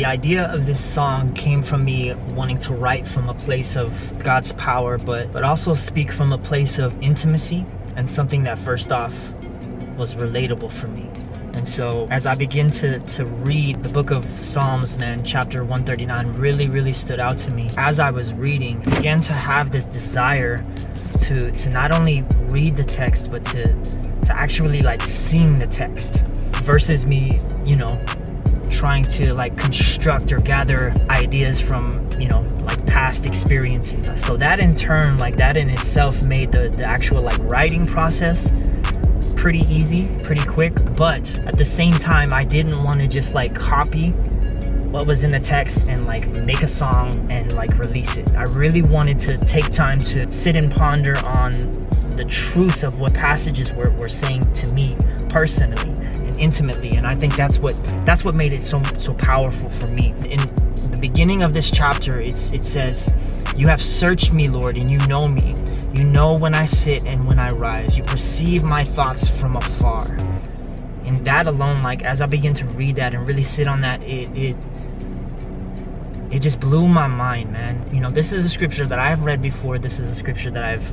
the idea of this song came from me wanting to write from a place of God's power, but also speak from a place of intimacy, and something that first off was relatable for me. And so as I begin to read the book of Psalms, man, chapter 139 really stood out to me. As I was reading, I began to have this desire to not only read the text, but to actually like sing the text, versus me, trying to like construct or gather ideas from, like past experiences. So that in turn, like that in itself made the actual like writing process pretty easy, pretty quick. But at the same time, I didn't want to just like copy what was in the text and like make a song and like release it. I really wanted to take time to sit and ponder on the truth of what passages were saying to me personally and intimately. And I think that's what made it so powerful for me. In the beginning of this chapter, it says, "You have searched me, Lord, and you know me. You know when I sit and when I rise. You perceive my thoughts from afar." And that alone, like as I begin to read that and really sit on that, it just blew my mind, man. This is a scripture that I've read before. This is a scripture that I've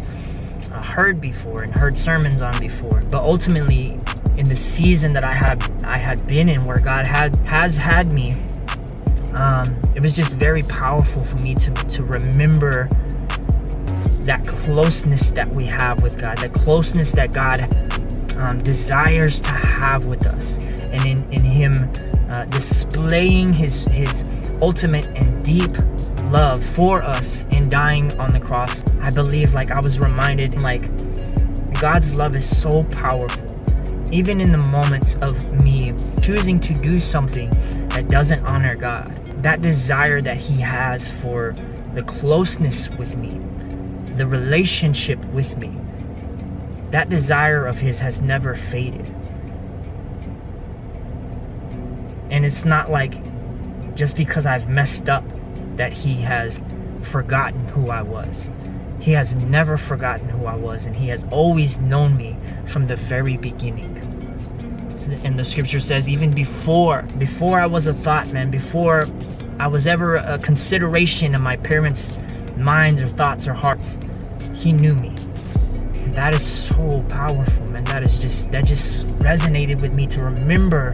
heard before and heard sermons on before. But ultimately, in the season that I had been in, where God has had me, it was just very powerful for me to remember that closeness that we have with God, the closeness that God desires to have with us, and in Him displaying His ultimate and deep love for us and dying on the cross. I believe, like I was reminded, like God's love is so powerful. Even in the moments of me choosing to do something that doesn't honor God, that desire that He has for the closeness with me, the relationship with me, that desire of His has never faded. And it's not like just because I've messed up that He has forgotten who I was. He has never forgotten who I was, and He has always known me from the very beginning. And the scripture says, even before I was a thought, man, before I was ever a consideration in my parents' minds or thoughts or hearts, He knew me. And that is so powerful, man. That just resonated with me, to remember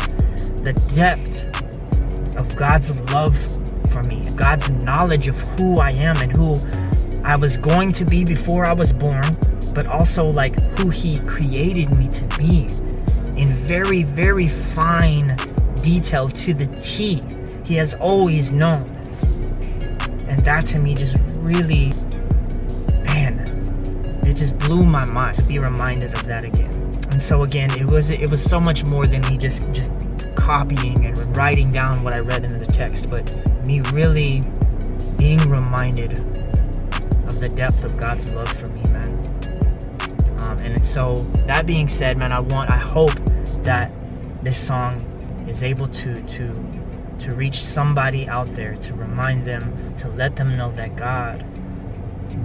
the depth of God's love for me, God's knowledge of who I am and who I was going to be before I was born, but also like who He created me to be in very, very fine detail, to the T. He has always known. And that to me just really, man, it just blew my mind to be reminded of that again. And so again, it was so much more than me just copying and writing down what I read in the text, but me really being reminded of the depth of God's love for me, man. And so that being said, man, I hope that this song is able to reach somebody out there, to remind them, to let them know that God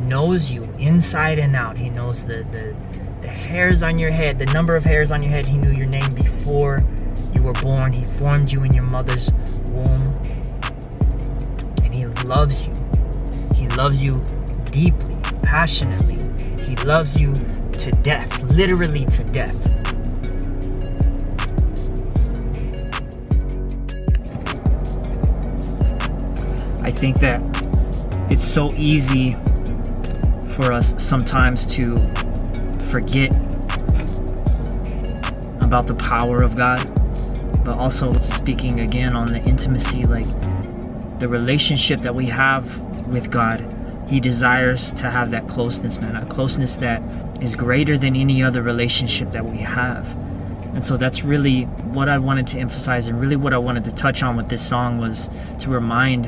knows you inside and out. He knows the hairs on your head, the number of hairs on your head. He knew your name before you were born. He formed you in your mother's womb. And He loves you. He loves you deeply, passionately. He loves you to death, literally to death. I think that it's so easy for us sometimes to forget about the power of God, but also speaking again on the intimacy, like the relationship that we have with God. He desires to have that closeness, man, a closeness that is greater than any other relationship that we have. And so that's really what I wanted to emphasize, and really what I wanted to touch on with this song, was to remind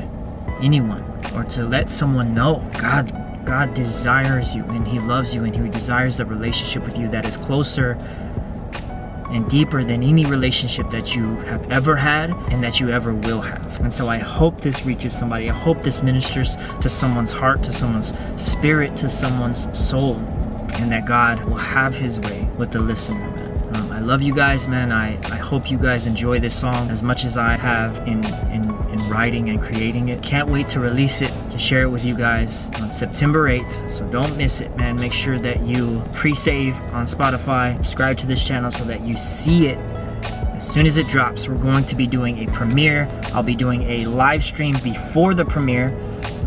anyone, or to let someone know, God desires you, and He loves you, and He desires the relationship with you that is closer and deeper than any relationship that you have ever had and that you ever will have. And so I hope this reaches somebody. I hope this ministers to someone's heart, to someone's spirit, to someone's soul, and that God will have His way with the listener, man. I love you guys, man. I hope you guys enjoy this song as much as I have in in writing and creating it. Can't wait to release it, to share it with you guys on September 8th. So don't miss it, man. Make sure that you pre-save on Spotify, subscribe to this channel so that you see it as soon as it drops. We're going to be doing a premiere. I'll be doing a live stream before the premiere.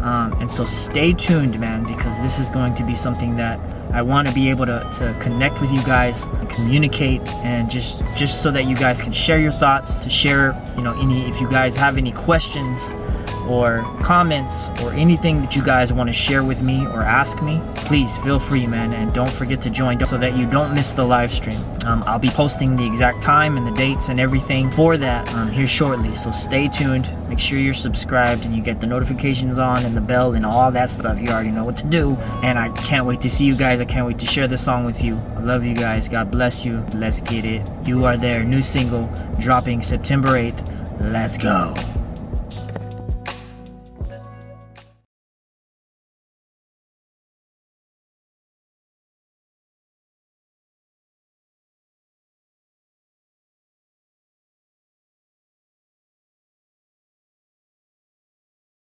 And so stay tuned, man, because this is going to be something that I want to be able to connect with you guys, and communicate, and just so that you guys can share your thoughts, to share, if you guys have any questions or comments or anything that you guys want to share with me or ask me, please feel free, man, and don't forget to join so that you don't miss the live stream. I'll be posting the exact time and the dates and everything for that here shortly, so stay tuned. Make sure you're subscribed and you get the notifications on and the bell and all that stuff. You already know what to do, and I can't wait to see you guys. I can't wait to share this song with you. I love you guys. God bless you. Let's get it. You Are There, new single dropping September 8th. Let's go.